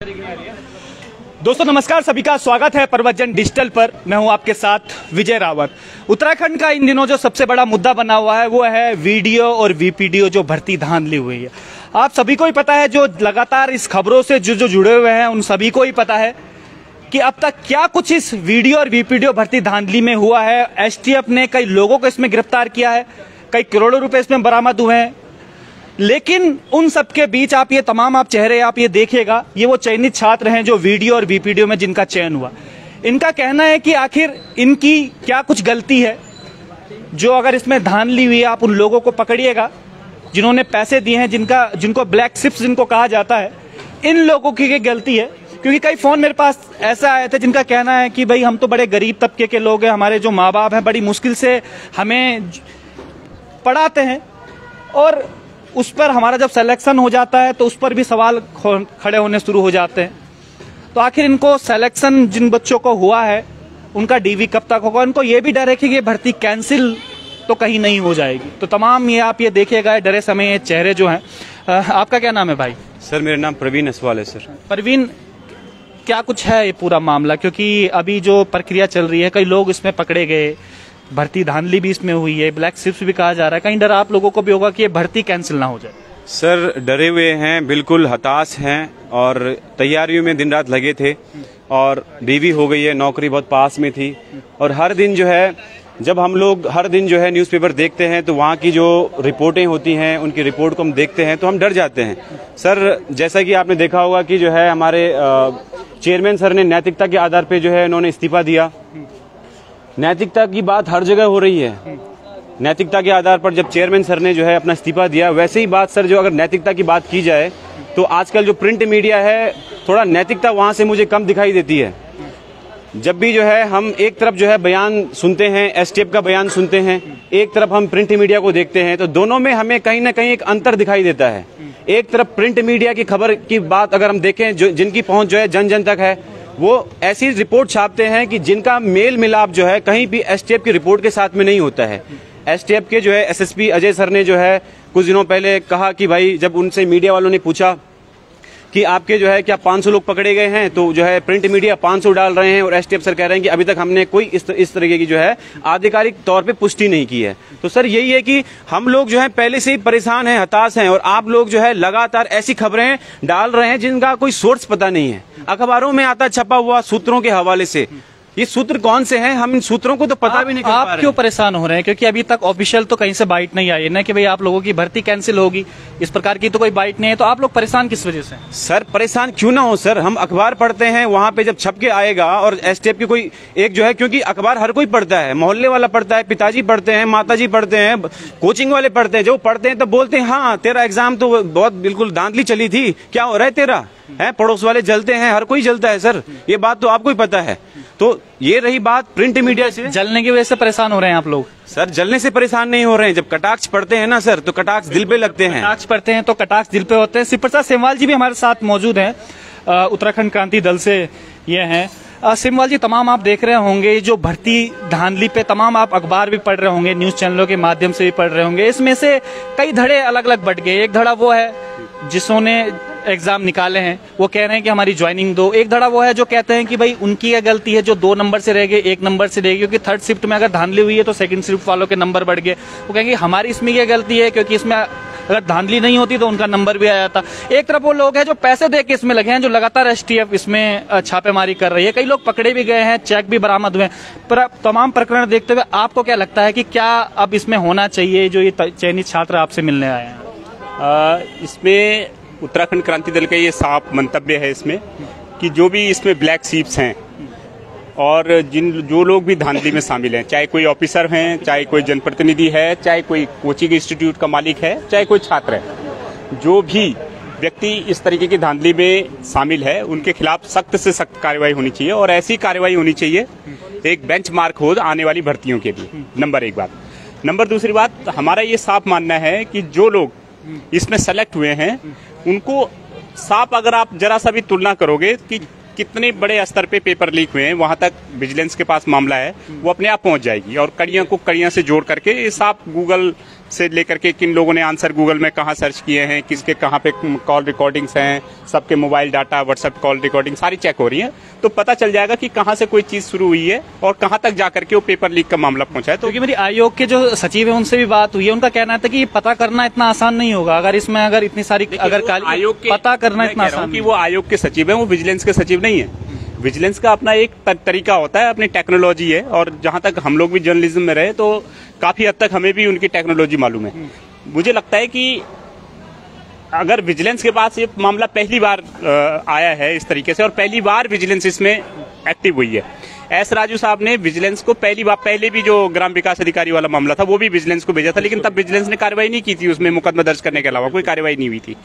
दोस्तों नमस्कार, सभी का स्वागत है प्रवचन डिजिटल पर। मैं हूं आपके साथ विजय रावत। उत्तराखंड का इन दिनों जो सबसे बड़ा मुद्दा बना हुआ है वो है वीडियो और वीपीडीओ जो भर्ती धांधली हुई है। आप सभी को ही पता है, जो लगातार इस खबरों से जो जुड़े हुए हैं उन सभी को ही पता है कि अब तक क्या कुछ इस वीडियो और वीपीडीओ भर्ती धांधली में हुआ है। एसटीएफ ने कई लोगों को इसमें गिरफ्तार किया है, कई करोड़ों रुपए इसमें बरामद हुए हैं। लेकिन उन सबके बीच आप चेहरे आप ये देखिएगा, ये वो चयनित छात्र हैं जो वीडियो और वीपीडीओ में जिनका चयन हुआ। इनका कहना है कि आखिर इनकी क्या कुछ गलती है जो अगर इसमें धांधली हुई है। आप उन लोगों को पकड़िएगा जिन्होंने पैसे दिए हैं, जिनको ब्लैक शिप्स जिनको कहा जाता है, इन लोगों की गलती है। क्योंकि कई फोन मेरे पास ऐसा आए थे जिनका कहना है कि भाई हम तो बड़े गरीब तबके के लोग हैं, हमारे जो माँ बाप हैं बड़ी मुश्किल से हमें पढ़ाते हैं और उस पर हमारा जब सिलेक्शन हो जाता है तो उस पर भी सवाल खड़े होने शुरू हो जाते हैं। तो आखिर इनको सिलेक्शन जिन बच्चों को हुआ है उनका डीवी कब तक होगा। इनको ये भी डर है कि ये भर्ती कैंसिल तो कहीं नहीं हो जाएगी। तो तमाम ये आप ये देखिएगा डरे समय ये चेहरे जो हैं। आपका क्या नाम है भाई? सर मेरा नाम प्रवीण असवाल है। सर प्रवीण, क्या कुछ है ये पूरा मामला? क्योंकि अभी जो प्रक्रिया चल रही है, कई लोग इसमें पकड़े गए, भर्ती धांधली भी इसमें हुई है, ब्लैक शिप्स भी कहा जा रहा है। कहीं डर आप लोगों को भी होगा कि ये भर्ती कैंसिल ना हो जाए? सर डरे हुए हैं, बिल्कुल हताश हैं और तैयारियों में दिन रात लगे थे और डीवी हो गई है, नौकरी बहुत पास में थी। और हर दिन जो है, जब हम लोग हर दिन जो है न्यूज़पेपर देखते हैं तो वहाँ की जो रिपोर्टें होती हैं, उनकी रिपोर्ट को हम देखते हैं तो हम डर जाते हैं। सर जैसा कि आपने देखा होगा कि जो है हमारे चेयरमैन सर ने नैतिकता के आधार पर जो है उन्होंने इस्तीफा दिया। नैतिकता की बात हर जगह हो रही है। नैतिकता के आधार पर जब चेयरमैन सर ने जो है अपना इस्तीफा दिया, वैसे ही बात सर जो अगर नैतिकता की बात की जाए तो आजकल जो प्रिंट मीडिया है, थोड़ा नैतिकता वहां से मुझे कम दिखाई देती है। जब भी जो है हम एक तरफ जो है बयान सुनते हैं, एसटीएफ का बयान सुनते हैं, एक तरफ हम प्रिंट मीडिया को देखते हैं, तो दोनों में हमें कहीं ना कहीं एक अंतर दिखाई देता है। एक तरफ प्रिंट मीडिया की खबर की बात अगर हम देखें, जिनकी पहुंच जो है जन जन तक है, वो ऐसी रिपोर्ट छापते हैं कि जिनका मेल मिलाप जो है कहीं भी एसटीएफ की रिपोर्ट के साथ में नहीं होता है। एसटीएफ के जो है एसएसपी अजय सर ने जो है कुछ दिनों पहले कहा कि भाई, जब उनसे मीडिया वालों ने पूछा कि आपके जो है क्या 500 लोग पकड़े गए हैं, तो जो है प्रिंट मीडिया 500 डाल रहे हैं और एसटीएफ सर कह रहे हैं कि अभी तक हमने कोई इस तरीके की जो है आधिकारिक तौर पे पुष्टि नहीं की है। तो सर यही है कि हम लोग जो है पहले से ही परेशान हैं, हताश हैं, और आप लोग जो है लगातार ऐसी खबरें डाल रहे हैं जिनका कोई सोर्स पता नहीं है। अखबारों में आता छपा हुआ सूत्रों के हवाले से, ये सूत्र कौन से हैं, हम इन सूत्रों को तो पता भी नहीं कर पा रहे हैं। आप क्यों परेशान हो रहे हैं? क्योंकि अभी तक ऑफिशियल तो कहीं से बाइट नहीं आई ना कि भाई आप लोगों की भर्ती कैंसिल होगी, इस प्रकार की तो कोई बाइट नहीं है। तो आप लोग परेशान किस वजह से? सर परेशान क्यों ना हो सर, हम अखबार पढ़ते हैं, वहाँ पे जब छप के आएगा और एसटीएफ की कोई एक जो है, क्योंकि अखबार हर कोई पढ़ता है, मोहल्ले वाला पढ़ता है, पिताजी पढ़ते हैं, माताजी पढ़ते हैं, कोचिंग वाले पढ़ते हैं। जो पढ़ते हैं तो बोलते हैं हाँ तेरा एग्जाम तो बहुत बिल्कुल धांधली चली थी, क्या हो रहा है तेरा है। पड़ोस वाले जलते हैं, हर कोई जलता है सर, ये बात तो आपको ही पता है। तो ये रही बात प्रिंट मीडिया से। जलने की वजह से परेशान हो रहे हैं आप लोग? सर जलने से परेशान नहीं हो रहे हैं, जब कटाक्ष पढ़ते हैं ना सर, तो कटाक्ष दिल पे लगते हैं। कटाक्ष पढ़ते हैं तो कटाक्ष दिल पे होते हैं। शिवप्रसाद सेमवाल जी भी हमारे साथ मौजूद हैं, उत्तराखंड क्रांति दल से ये हैं। सेमवाल जी, तमाम आप देख रहे होंगे जो भर्ती धांधली पे, तमाम आप अखबार भी पढ़ रहे होंगे, न्यूज चैनलों के माध्यम से भी पढ़ रहे होंगे। इसमें से कई धड़े अलग अलग बट गए। एक धड़ा वो है जिसने एग्जाम निकाले हैं, वो कह रहे हैं कि हमारी ज्वाइनिंग दो। एक धड़ा वो है जो कहते हैं कि भाई उनकी क्या गलती है जो 2 नंबर से रह गए, 1 नंबर से रह गए, क्योंकि थर्ड शिफ्ट में अगर धांधली हुई है तो सेकंड शिफ्ट वालों के नंबर बढ़ गए। वो कहेंगे हमारी इसमें क्या गलती है, क्योंकि इसमें अगर धांधली नहीं होती तो उनका नंबर भी आ जाता। एक तरफ वो लोग हैं जो पैसे दे के इसमें लगे हैं, जो लगातार एसटीएफ इसमें छापेमारी कर रही है। कई लोग पकड़े भी गए हैं, चेक भी बरामद हुए। पर तमाम प्रकरण देखते हुए आपको क्या लगता है कि क्या अब इसमें होना चाहिए जो ये चयनित छात्र आपसे मिलने आए हैं? इसमें उत्तराखंड क्रांति दल का ये साफ मंतव्य है इसमें कि जो भी इसमें ब्लैक शीप्स हैं और जो लोग भी धांधली में शामिल हैं, चाहे कोई ऑफिसर हैं, चाहे कोई जनप्रतिनिधि है, चाहे कोई कोचिंग इंस्टीट्यूट का मालिक है, चाहे कोई छात्र है, जो भी व्यक्ति इस तरीके की धांधली में शामिल है उनके खिलाफ सख्त से सख्त कार्रवाई होनी चाहिए। और ऐसी कार्रवाई होनी चाहिए एक बेंचमार्क हो आने वाली भर्तियों के लिए। नंबर 1 बात। नंबर 2 बात, हमारा ये साफ मानना है कि जो लोग इसमें सेलेक्ट हुए हैं उनको साफ, अगर आप जरा सा भी तुलना करोगे कि कितने बड़े स्तर पे पेपर लीक हुए हैं, वहां तक विजिलेंस के पास मामला है, वो अपने आप पहुंच जाएगी। और कड़ियां को कड़ियां से जोड़ करके साफ गूगल से लेकर के किन लोगों ने आंसर गूगल में कहाँ सर्च किए हैं, किसके कहाँ पे कॉल रिकॉर्डिंग्स हैं, सबके mobile data, WhatsApp call recording सारी चेक हो रही है, तो पता चल जाएगा कि कहाँ से कोई चीज शुरू हुई है और कहाँ तक जाकर के वो पेपर लीक का मामला पहुंचा है। तो क्योंकि मेरी आयोग के जो सचिव है उनसे भी बात हुई है, उनका कहना था कि ये पता करना इतना आसान नहीं होगा, अगर इसमें अगर इतनी सारी आयोग के पता करना इतना आसान कि वो आयोग के सचिव है, वो विजिलेंस के सचिव नहीं है। विजिलेंस का अपना एक तरीका होता है, अपनी टेक्नोलॉजी है, और जहां तक हम लोग भी जर्नलिज्म में रहे तो काफी हद तक हमें भी उनकी टेक्नोलॉजी मालूम है। मुझे लगता है कि अगर विजिलेंस के पास ये मामला पहली बार आया है इस तरीके से, और पहली बार विजिलेंस इसमें एक्टिव हुई है। एस राजू साहब ने विजिलेंस को पहली बार, पहले भी जो ग्राम विकास अधिकारी वाला मामला था वो भी विजिलेंस को भेजा था, लेकिन तब विजिलेंस ने कार्रवाई नहीं की थी, उसमें मुकदमा दर्ज करने के अलावा कोई कार्रवाई नहीं हुई थी।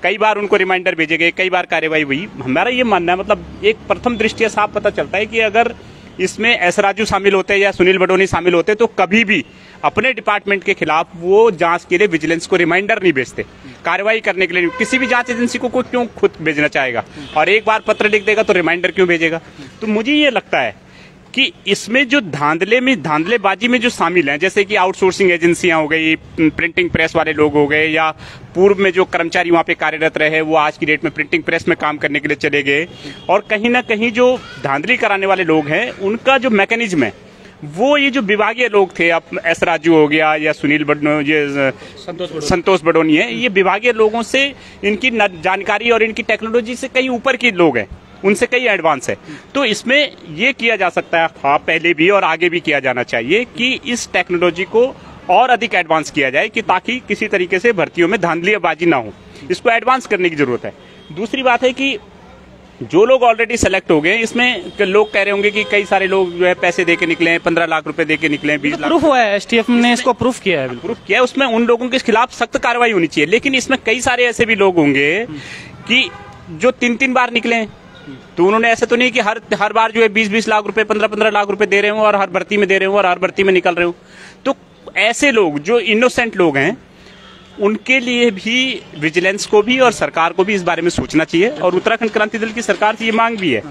कई बार उनको रिमाइंडर भेजे गए, कई बार कार्रवाई हुई। हमारा ये मानना है, मतलब एक प्रथम दृष्टया साफ पता चलता है कि अगर इसमें एस राजू शामिल होते या सुनील बडोनी शामिल होते तो कभी भी अपने डिपार्टमेंट के खिलाफ वो जांच के लिए विजिलेंस को रिमाइंडर नहीं भेजते, कार्रवाई करने के लिए। किसी भी जांच एजेंसी को कोई क्यों खुद भेजना चाहेगा, और एक बार पत्र लिख देगा तो रिमाइंडर क्यों भेजेगा। तो मुझे ये लगता है कि इसमें जो धांधलेबाजी में जो शामिल हैं, जैसे कि आउटसोर्सिंग एजेंसियां हो गई, प्रिंटिंग प्रेस वाले लोग हो गए, या पूर्व में जो कर्मचारी वहां पे कार्यरत रहे वो आज की डेट में प्रिंटिंग प्रेस में काम करने के लिए चले गए, और कहीं ना कहीं जो धांधली कराने वाले लोग हैं उनका जो मैकेनिज्म है वो ये जो विभागीय लोग थे, अब एस राजू हो गया या सुनील बडोनी, ये संतोष बडोनी है, ये विभागीय लोगों से इनकी जानकारी और इनकी टेक्नोलॉजी से कहीं ऊपर के लोग हैं, उनसे कई एडवांस है। तो इसमें ये किया जा सकता है, हाँ पहले भी और आगे भी किया जाना चाहिए कि इस टेक्नोलॉजी को और अधिक एडवांस किया जाए, कि ताकि किसी तरीके से भर्तियों में धांधलीबाजी ना हो। इसको एडवांस करने की जरूरत है। दूसरी बात है कि जो लोग ऑलरेडी सेलेक्ट हो गए, इसमें लोग कह रहे होंगे कि कई सारे लोग जो है पैसे देके निकले हैं, 15 लाख रुपए देके निकले हैं, 20 लाख। प्रूफ हुआ है, एसटीएफ ने इसको प्रूफ किया है, प्रूफ किया है। उसमें उन लोगों के खिलाफ सख्त कार्रवाई होनी चाहिए। लेकिन इसमें कई सारे ऐसे भी लोग होंगे कि जो 3-3 बार निकले हैं, तो उन्होंने ऐसा तो नहीं कि हर बार जो है 20-20 लाख रुपए, 15-15 लाख रुपए दे रहे हो और हर भर्ती में दे रहे हो और हर भर्ती में निकल रहे हो। तो ऐसे लोग जो इनोसेंट लोग हैं उनके लिए भी विजिलेंस को भी और सरकार को भी इस बारे में सोचना चाहिए। और उत्तराखंड क्रांति दल की सरकार से ये मांग भी है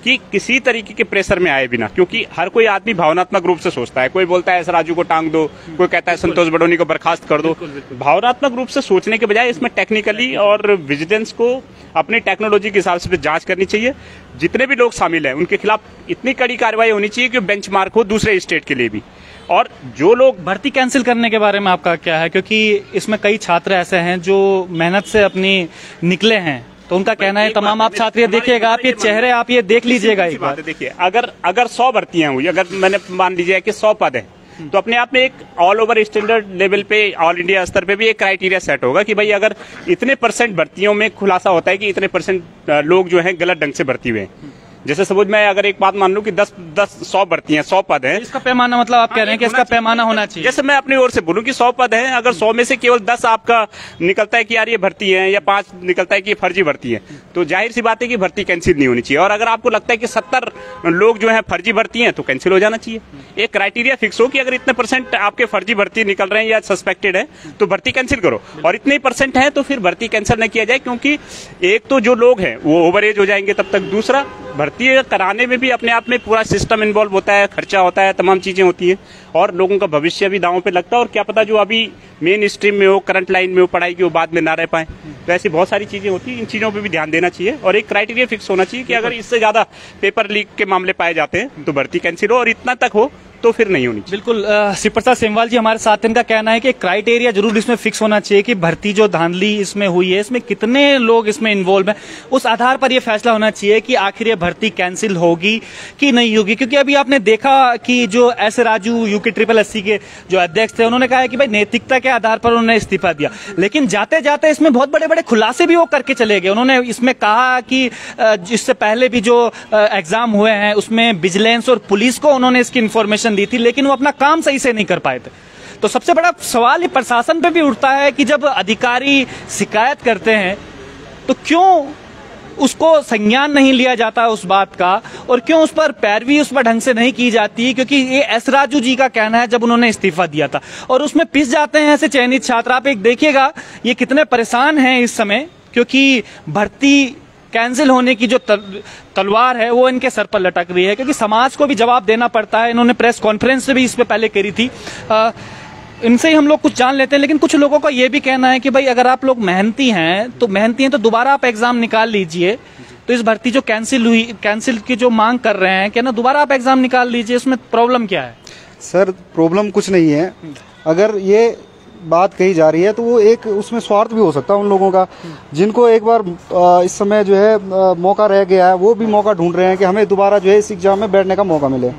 कि किसी तरीके के प्रेशर में आए बिना, क्योंकि हर कोई आदमी भावनात्मक रूप से सोचता है। कोई बोलता है एस राजू को टांग दो, कोई कहता है संतोष बडोनी को बर्खास्त कर दो। भावनात्मक रूप से सोचने के बजाय इसमें टेक्निकली और विजिलेंस को अपनी टेक्नोलॉजी के हिसाब से जांच करनी चाहिए। जितने भी लोग शामिल हैं उनके खिलाफ इतनी कड़ी कार्रवाई होनी चाहिए कि बेंचमार्क हो दूसरे स्टेट के लिए भी। और जो लोग भर्ती कैंसिल करने के बारे में आपका क्या है, क्योंकि इसमें कई छात्र ऐसे हैं जो मेहनत से अपनी निकले हैं, तो उनका कहना है तमाम आप छात्र देखिएगा, आप ये चेहरे आप ये देख लीजिएगा एक बार। देखिए, अगर 100 भर्तियां हुई, अगर मैंने मान लीजिए कि 100 पद हैं, तो अपने आप में एक ऑल ओवर स्टैंडर्ड लेवल पे, ऑल इंडिया स्तर पे भी एक क्राइटेरिया सेट होगा कि भाई अगर इतने % भर्तियों में खुलासा होता है कि इतने % लोग जो हैं गलत ढंग से भर्ती हुए हैं। जैसे सपोज मैं अगर एक बात मान लूं कि 100 भर्तियां, 100 पद हैं, इसका पैमाना मतलब आप कह रहे हैं कि इसका पैमाना होना चाहिए। जैसे मैं अपनी ओर से बोलूं कि 100 पद हैं, अगर 100 में से केवल 10 आपका निकलता है कि यार ये भर्ती है, या 5 निकलता है कि ये फर्जी भर्ती है, तो जाहिर सी बात है कि भर्ती कैंसिल नहीं होनी चाहिए। और अगर आपको लगता है कि 70 लोग जो है फर्जी भर्ती है, तो कैंसिल हो जाना चाहिए। एक क्राइटेरिया फिक्स हो कि अगर इतने % आपके फर्जी भर्ती निकल रहे हैं या सस्पेक्टेड है तो भर्ती कैंसिल करो, और इतने % है तो फिर भर्ती कैंसिल न किया जाए। क्योंकि एक तो जो लोग हैं वो ओवर एज हो जाएंगे तब तक, दूसरा भर्ती कराने में भी अपने आप में पूरा सिस्टम इन्वॉल्व होता है, खर्चा होता है, तमाम चीजें होती हैं, और लोगों का भविष्य भी दांव पे लगता है। और क्या पता जो अभी मेन स्ट्रीम में हो, करंट लाइन में हो पढ़ाई की, वो बाद में ना रह पाए। तो ऐसी बहुत सारी चीजें होती हैं, इन चीजों पे भी ध्यान देना चाहिए। और एक क्राइटेरिया फिक्स होना चाहिए कि अगर इससे ज्यादा पेपर लीक के मामले पाए जाते हैं तो भर्ती कैंसिल हो, और इतना तक हो तो फिर नहीं होनी चाहिए। बिल्कुल, शिव प्रसाद सेमवाल जी हमारे साथ, इनका कहना है कि क्राइटेरिया जरूर इसमें फिक्स होना चाहिए कि भर्ती जो धांधली इसमें हुई है, इसमें कितने लोग इसमें इन्वॉल्व हैं, उस आधार पर यह फैसला होना चाहिए कि आखिर ये भर्ती कैंसिल होगी कि नहीं होगी। क्योंकि अभी आपने देखा कि जो एस राजू UKSSC के जो अध्यक्ष थे, उन्होंने कहा है कि भाई नैतिकता के आधार पर उन्होंने इस्तीफा दिया, लेकिन जाते जाते इसमें बहुत बड़े बड़े खुलासे भी वो करके चले गए। उन्होंने इसमें कहा कि इससे पहले भी जो एग्जाम हुए हैं उसमें विजिलेंस और पुलिस को उन्होंने इसकी इंफॉर्मेशन दी थी, लेकिन वो अपना काम सही से नहीं कर पाए थे। तो सबसे बड़ा सवाल ये प्रशासन पे भी उठता है कि जब अधिकारी शिकायत करते हैं तो क्यों उसको संज्ञान नहीं लिया जाता उस बात का, और क्यों उस पर पैरवी उस पर ढंग से नहीं की जाती। क्योंकि ये एस राजू जी का कहना है जब उन्होंने इस्तीफा दिया था, और उसमें पिस जाते हैं ऐसे चयनित छात्र। आप एक देखिएगा ये कितने परेशान हैं इस समय, क्योंकि भर्ती कैंसिल होने की जो तलवार है वो इनके सर पर लटक रही है, क्योंकि समाज को भी जवाब देना पड़ता है। इन्होंने प्रेस कॉन्फ्रेंस भी इस पे पहले करी थी। इनसे ही हम लोग कुछ जान लेते हैं। लेकिन कुछ लोगों का ये भी कहना है कि भाई अगर आप लोग मेहनती हैं तो दोबारा आप एग्जाम निकाल लीजिए। तो इस भर्ती जो कैंसिल की जो मांग कर रहे हैं कि ना दोबारा आप एग्जाम निकाल लीजिए, इसमें प्रॉब्लम क्या है? सर प्रॉब्लम कुछ नहीं है। अगर ये बात कही जा रही है तो वो एक उसमें स्वार्थ भी हो सकता है उन लोगों का, जिनको एक बार इस समय जो है मौका रह गया है, वो भी मौका ढूंढ रहे हैं कि हमें दोबारा जो है इस एग्जाम में बैठने का मौका मिले।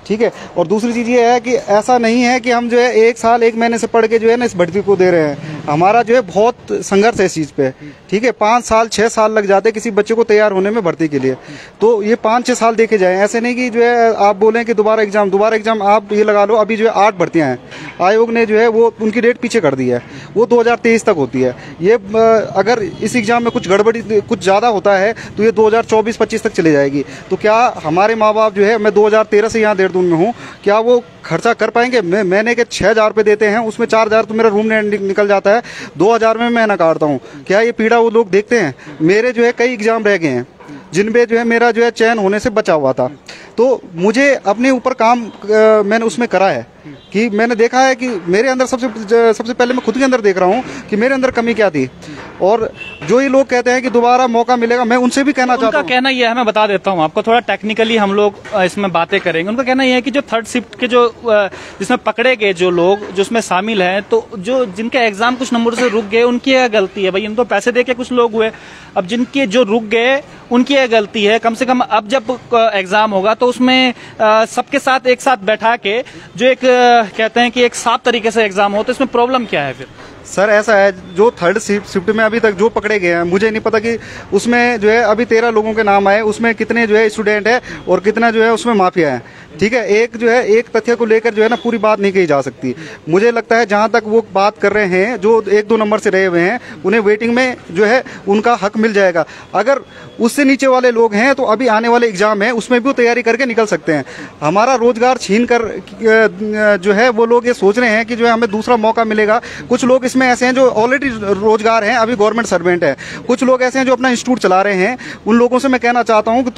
ठीक है। और दूसरी चीज़ ये है कि ऐसा नहीं है कि हम जो है 1 साल 1 महीने से पढ़ के जो है ना इस भर्ती को दे रहे हैं। हमारा जो है बहुत संघर्ष है इस चीज़ पे। ठीक है। 5 साल 6 साल लग जाते हैं किसी बच्चे को तैयार होने में भर्ती के लिए। तो ये 5-6 साल देखे जाए, ऐसे नहीं कि जो है आप बोलें कि दोबारा एग्जाम आप ये लगा लो। अभी जो है 8 भर्तियाँ हैं, आयोग ने जो है वो उनकी डेट पीछे कर दी है, वो 2023 तक होती है। ये अगर इस एग्जाम में कुछ गड़बड़ी कुछ ज़्यादा होता है तो ये 2024-25 तक चली जाएगी। तो क्या हमारे माँ बाप जो है, मैं 2013 से यहाँ देहरादून में हूँ, क्या वो खर्चा कर पाएंगे? महीने के 6,000 रुपये देते हैं, उसमें 4,000 तो मेरा रूम रेंट निकल जाता है, 2,000 में महीना काटता हूँ। क्या ये पीड़ा वो लोग देखते हैं? मेरे जो है कई एग्जाम रह गए हैं जिनमें जो है मेरा जो है चयन होने से बचा हुआ था। तो मुझे अपने ऊपर काम मैंने उसमें करा है कि मैंने देखा है कि मेरे अंदर सबसे पहले मैं खुद के अंदर देख रहा हूँ कि मेरे अंदर कमी क्या थी। और जो ये लोग कहते हैं कि दोबारा मौका मिलेगा, मैं उनसे भी कहना चाहता हूँ। उनका कहना यह है, मैं बता देता हूँ आपको, थोड़ा टेक्निकली हम लोग इसमें बातें करेंगे। उनका कहना यह है कि जो थर्ड शिफ्ट के जो जिसमें पकड़े गए जो लोग जो उसमें शामिल हैं, तो जो जिनके एग्जाम कुछ नंबर से रुक गए उनकी यह गलती है। भाई इनको पैसे दे के कुछ लोग हुए, अब जिनके जो रुक गए उनकी यह गलती है। कम से कम अब जब एग्जाम होगा तो उसमें सबके साथ एक साथ बैठा के जो एक कहते हैं कि एक साफ तरीके से एग्जाम हो, तो इसमें प्रॉब्लम क्या है फिर? सर ऐसा है, जो थर्ड शिफ्ट में अभी तक जो पकड़े गए हैं, मुझे नहीं पता कि उसमें जो है अभी 13 लोगों के नाम आए, उसमें कितने जो है स्टूडेंट है और कितना जो है उसमें माफिया है। ठीक है। एक जो है एक तथ्य को लेकर जो है ना पूरी बात नहीं कही जा सकती। मुझे लगता है जहां तक वो बात कर रहे हैं, जो 1-2 नंबर से रहे हुए हैं, उन्हें वेटिंग में जो है उनका हक मिल जाएगा। अगर उससे नीचे वाले लोग हैं तो अभी आने वाले एग्जाम है उसमें भी वो तैयारी करके निकल सकते हैं। हमारा रोजगार छीन कर जो है वो लोग ये सोच रहे हैं कि जो है हमें दूसरा मौका मिलेगा। कुछ लोग इसमें ऐसे हैं जो ऑलरेडी रोजगार हैं, अभी गवर्नमेंट सर्वेंट है। कुछ लोग ऐसे हैं जो अपना इंस्टीट्यूट चला रहे हैं। उन लोगों से मैं कहना चाहता हूं कि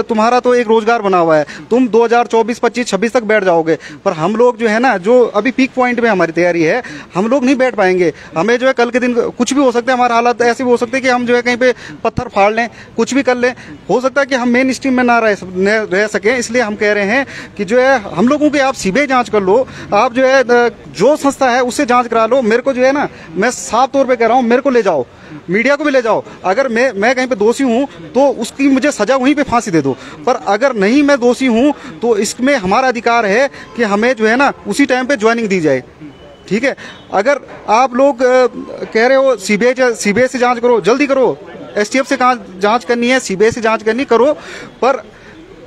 तुम्हारा तो एक रोजगार बना हुआ है, तुम 2024, 25, 26 तक बैठ जाओगे। पर हम लोग जो है ना, जो अभी पीक पॉइंट में हमारी तैयारी है, हम लोग नहीं बैठ पाएंगे। हमें जो है कल के दिन कुछ भी हो सकता है, हमारा हालात ऐसे भी हो सकते हैं कि हम जो है कहीं पे पत्थर फाड़ लें, कुछ भी कर लें। हो सकता है कि हम मेन स्ट्रीम में ना रह सकें। इसलिए हम कह रहे हैं कि जो है हम लोगों की आप सीबीआई जांच कर लो, आप जो है जो संस्था है उससे जांच करा लो। मेरे को जो है ना, मैं साफ तौर पे कह रहा हूँ, मेरे को ले जाओ, मीडिया को भी ले जाओ। अगर मैं कहीं पे दोषी हूं तो उसकी मुझे सजा वहीं पे फांसी दे दो। पर अगर नहीं मैं दोषी हूं तो इसमें हमारा अधिकार है कि हमें जो है ना उसी टाइम पे ज्वाइनिंग दी जाए। ठीक है। अगर आप लोग कह रहे हो सीबीआई से जांच करो, जल्दी करो। एसटीएफ से जांच करनी है, सीबीआई से जांच करनी, करो। पर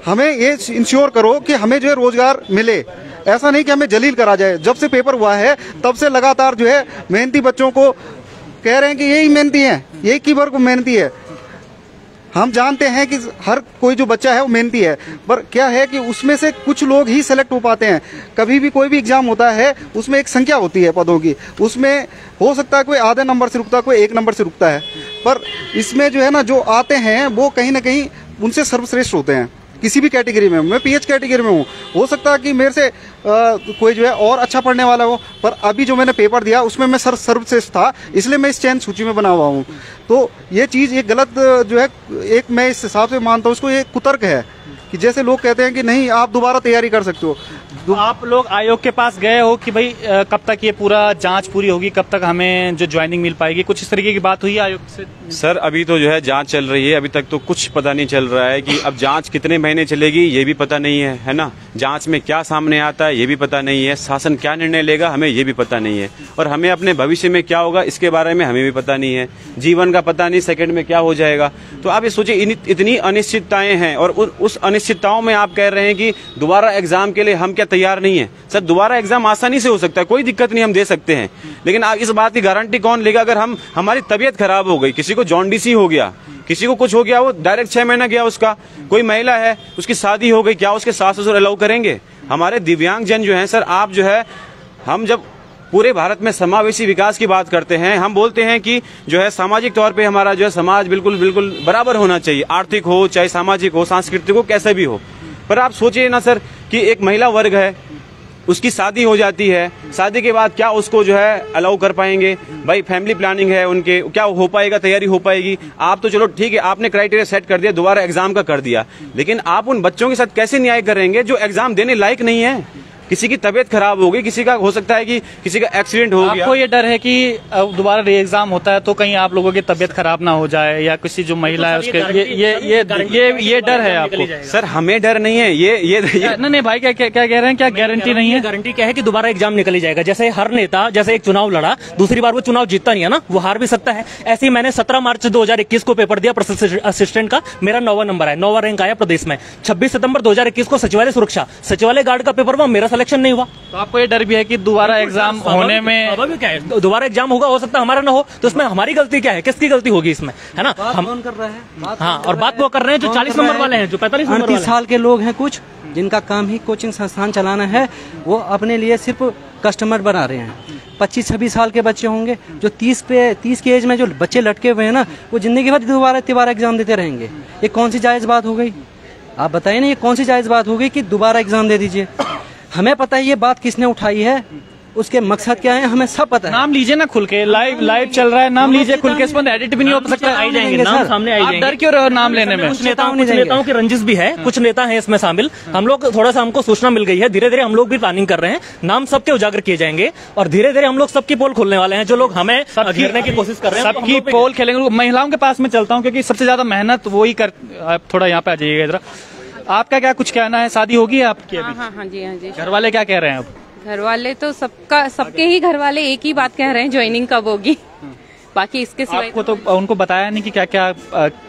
हमें ये इंश्योर करो कि हमें जो है रोजगार मिले। ऐसा नहीं कि हमें जलील करा जाए। जब से पेपर हुआ है तब से लगातार जो है मेहनती बच्चों को कह रहे हैं कि यही मेहनती है, यही की वर्ग मेहनती है। हम जानते हैं कि हर कोई जो बच्चा है वो मेहनती है, पर क्या है कि उसमें से कुछ लोग ही सेलेक्ट हो पाते हैं। कभी भी कोई भी एग्जाम होता है उसमें एक संख्या होती है पदों की, उसमें हो सकता है कोई आधे नंबर से रुकता है, कोई 1 नंबर से रुकता है। पर इसमें जो है ना, जो आते हैं वो कहीं ना कहीं उनसे सर्वश्रेष्ठ होते हैं किसी भी कैटेगरी में। मैं पीएच कैटेगरी में हूँ, हो सकता है कि मेरे से कोई जो है और अच्छा पढ़ने वाला हो, पर अभी जो मैंने पेपर दिया उसमें मैं सर्वश्रेष्ठ था, इसलिए मैं इस चयन सूची में बना हुआ हूँ। तो ये चीज़ एक गलत जो है, एक मैं इस हिसाब से मानता हूँ इसको, ये कुतर्क है कि जैसे लोग कहते हैं कि नहीं आप दोबारा तैयारी कर सकते हो। तो आप लोग आयोग के पास गए हो कि भाई कब तक ये पूरा जांच पूरी होगी, कब तक हमें जो ज्वाइनिंग मिल पाएगी, कुछ इस तरीके की बात हुई आयोग से? सर अभी तो जो है जांच चल रही है, अभी तक तो कुछ पता नहीं चल रहा है कि अब जांच कितने महीने चलेगी ये भी पता नहीं है ना। जांच में क्या सामने आता है ये भी पता नहीं है, शासन क्या निर्णय लेगा हमें ये भी पता नहीं है, और हमें अपने भविष्य में क्या होगा इसके बारे में हमें भी पता नहीं है। जीवन का पता नहीं सेकंड में क्या हो जाएगा। तो आप ये सोचिए, इतनी अनिश्चितताएं हैं, और उस अनिश्चितताओं में आप कह रहे हैं कि दोबारा एग्जाम के लिए हम क्या तैयार नहीं है? सर दोबारा एग्जाम आसानी से हो सकता है, कोई दिक्कत नहीं, हम दे सकते हैं। लेकिन आप इस बात की गारंटी कौन लेगा? अगर हमारी तबीयत खराब हो गई, किसी को जॉन्डिस हो गया, किसी को कुछ हो गया, वो डायरेक्ट 6 महीना गया उसका, कोई महिला है उसकी शादी हो गई, क्या उसके सास ससुर अलाउ करेंगे? हमारे दिव्यांग जन जो हैं सर, आप जो है, हम जब पूरे भारत में समावेशी विकास की बात करते हैं, हम बोलते हैं कि जो है सामाजिक तौर पे हमारा जो है समाज बिल्कुल बराबर होना चाहिए, आर्थिक हो चाहे सामाजिक हो, सांस्कृतिक हो, कैसे भी हो। पर आप सोचिए ना सर कि एक महिला वर्ग है, उसकी शादी हो जाती है, शादी के बाद क्या उसको जो है अलाउ कर पाएंगे? भाई फैमिली प्लानिंग है उनके, क्या हो पाएगा, तैयारी हो पाएगी? आप तो चलो ठीक है, आपने क्राइटेरिया सेट कर दिया, दोबारा एग्जाम का कर दिया, लेकिन आप उन बच्चों के साथ कैसे न्याय करेंगे जो एग्जाम देने लायक नहीं है? किसी की तबीयत खराब होगी, किसी का हो सकता है कि किसी का एक्सीडेंट हो गया। आपको ये डर है कि दोबारा री एग्जाम होता है तो कहीं आप लोगों की तबीयत खराब ना हो जाए, या किसी जो महिला है उसके ये डर है आपको? सर हमें डर नहीं है, ये नहीं भाई, क्या कह रहे हैं, क्या गारंटी नहीं है? गारंटी क्या है कि दोबारा एग्जाम निकल ही जाएगा। जैसे हर नेता, जैसे एक चुनाव लड़ा, दूसरी बार वो चुनाव जीतता नहीं है ना, वो हार भी सकता है। ऐसे ही मैंने 17 मार्च 2021 को पेपर दिया पर्सनल असिस्टेंट का, मेरा 9वां नंबर है, 9वां रैंक आया प्रदेश में। 26 सितंबर 2021 को सचिवालय सुरक्षा, सचिवालय गार्ड का पेपर हुआ, मेरा सिलेक्शन नहीं हुआ। तो आपको ये डर भी है कि दोबारा एग्जाम होने में? स्वाभाविक है, दोबारा एग्जाम होगा, हो सकता है हमारा ना हो, तो इसमें हमारी गलती क्या है? किसकी गलती होगी इसमें, है ना? हम कौन कर रहा है? हाँ, और बात वो कर रहे हैं जो 40 नंबर वाले हैं, जो 45 नंबर 38 साल के लोग हैं कुछ, जिनका काम ही कोचिंग संस्थान चलाना है, वो अपने लिए सिर्फ कस्टमर बना रहे हैं। 25-26 साल के बच्चे होंगे जो 30 की एज में जो बच्चे लटके हुए हैं ना, वो जिंदगी भर दोबारा एग्जाम देते रहेंगे। ये कौन सी जायज बात हो गई? आप बताइए ना, ये कौन सी जायज बात हो गई कि दोबारा एग्जाम दे दीजिए? हमें पता है ये बात किसने उठाई है, उसके मकसद क्या है, हमें सब पता है। नाम लीजिए ना खुल के, लाइव चल रहा है, नाम लीजिए खुल के, इस पर एडिट भी नहीं हो सकता। आ जाएंगे नाम सामने, आ जाएंगे। डर क्यों रहे हो नाम लेने में? कुछ नेताओं की रंजिश भी है, कुछ नेता हैं इसमें शामिल। हम लोग थोड़ा सा, हमको सूचना मिल गई है, धीरे धीरे हम लोग भी प्लानिंग कर रहे हैं, नाम सबके उजागर किए जाएंगे और धीरे धीरे हम लोग सबकी पोल खोलने वाले हैं। जो लोग हमें घेरने की कोशिश कर रहे हैं, सबकी पोल खेलेंगे। महिलाओं के पास में चलता हूँ क्योंकि सबसे ज्यादा मेहनत वो ही कर। आप थोड़ा यहाँ पे आ जाइएगा इधर। आपका क्या कुछ कहना है? शादी होगी आपकी अभी? हाँ जी, हाँ जी। घर वाले क्या कह रहे हैं अब? घर वाले तो सबके ही घर वाले एक ही बात कह रहे हैं, ज्वाइनिंग कब होगी। बाकी इसके सिवाय आपको तो उनको बताया नहीं कि क्या क्या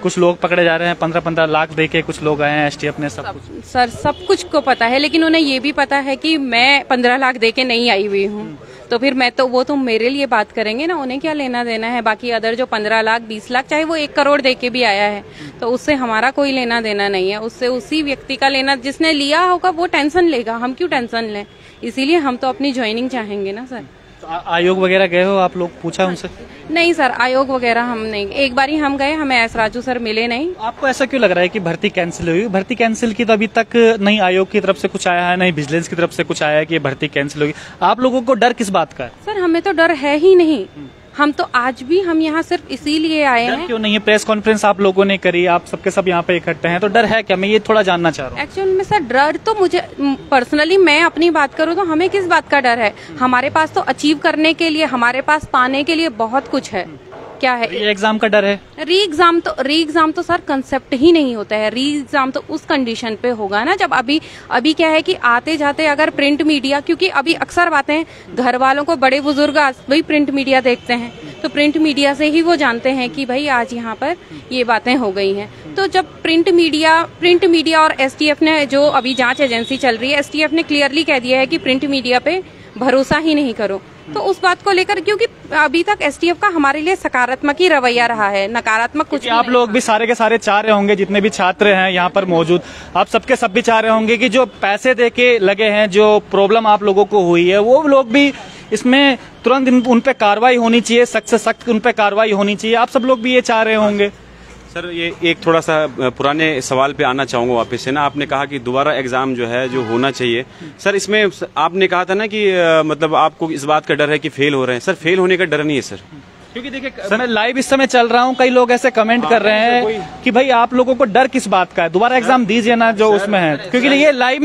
कुछ लोग पकड़े जा रहे हैं, 15-15 लाख दे के कुछ लोग आए हैं, एसटीएफ ने सब कुछ? सर सब कुछ को पता है, लेकिन उन्हें ये भी पता है कि मैं 15 लाख दे के नहीं आई हुई हूँ, तो फिर मैं तो वो तो मेरे लिए बात करेंगे ना, उन्हें क्या लेना देना है। बाकी अदर जो 15 लाख 20 लाख, चाहे वो 1 करोड़ दे के भी आया है, तो उससे हमारा कोई लेना देना नहीं है। उससे उसी व्यक्ति का लेना, जिसने लिया होगा वो टेंशन लेगा, हम क्यों टेंशन लें? इसीलिए हम तो अपनी ज्वाइनिंग चाहेंगे ना सर। तो आयोग वगैरह गए हो आप लोग, पूछा उनसे? नहीं सर, आयोग वगैरह हम नहीं, एक बार ही हम गए, हमें एस राजू सर मिले नहीं। आपको ऐसा क्यों लग रहा है कि भर्ती कैंसिल हुई? भर्ती कैंसिल की तो अभी तक नहीं आयोग की तरफ से कुछ आया है, नहीं विजिलेंस की तरफ से कुछ आया है कि ये भर्ती कैंसिल होगी। आप लोगों को डर किस बात का है? सर हमें तो डर है ही नहीं, हम तो आज भी हम यहाँ सिर्फ इसीलिए आए हैं। क्यों नहीं है? प्रेस कॉन्फ्रेंस आप लोगों ने करी, आप सबके सब यहाँ पे इकट्ठे हैं, तो डर है क्या? मैं ये थोड़ा जानना चाह रहा हूँ। एक्चुअल में सर डर तो मुझे पर्सनली, मैं अपनी बात करूँ तो हमें किस बात का डर है? हमारे पास तो अचीव करने के लिए, हमारे पास पाने के लिए बहुत कुछ है। क्या है? री एग्जाम का डर है? री एग्जाम तो सर कंसेप्ट ही नहीं होता है। री एग्जाम तो उस कंडीशन पे होगा ना जब अभी क्या है कि आते जाते अगर प्रिंट मीडिया, क्योंकि अभी अक्सर बातें घर वालों को, बड़े बुजुर्ग वही प्रिंट मीडिया देखते हैं, तो प्रिंट मीडिया से ही वो जानते हैं कि भाई आज यहाँ पर ये बातें हो गई हैं। तो जब प्रिंट मीडिया और एसटीएफ ने, जो अभी जांच एजेंसी चल रही है, एसटीएफ ने क्लियरली कह दिया है कि प्रिंट मीडिया पे भरोसा ही नहीं करो, तो उस बात को लेकर, क्योंकि अभी तक एसटीएफ का हमारे लिए सकारात्मक ही रवैया रहा है, नकारात्मक कुछ। आप लोग भी सारे के सारे चाह रहे होंगे, जितने भी छात्र हैं यहाँ पर मौजूद, आप सबके सब भी चाह रहे होंगे कि जो पैसे दे के लगे हैं, जो प्रॉब्लम आप लोगों को हुई है, वो लोग भी इसमें तुरंत उन पे कार्रवाई होनी चाहिए, सख्त से सख्त उन पे कार्रवाई होनी चाहिए। आप सब लोग भी ये चाह रहे होंगे। सर ये एक थोड़ा सा पुराने सवाल पे आना चाहूंगा वापस से ना। आपने कहा कि दोबारा एग्जाम जो है जो होना चाहिए, सर इसमें आपने कहा था ना कि मतलब आपको इस बात का डर है कि फेल हो रहे हैं। सर फेल होने का डर नहीं है सर, क्योंकि देखिए मैं लाइव इस समय चल रहा हूँ, कई लोग ऐसे कमेंट कर रहे हैं कि भाई आप लोगों को डर किस बात का है, दोबारा एग्जाम दीजिए ना जो उसमें है, क्योंकि ये लाइव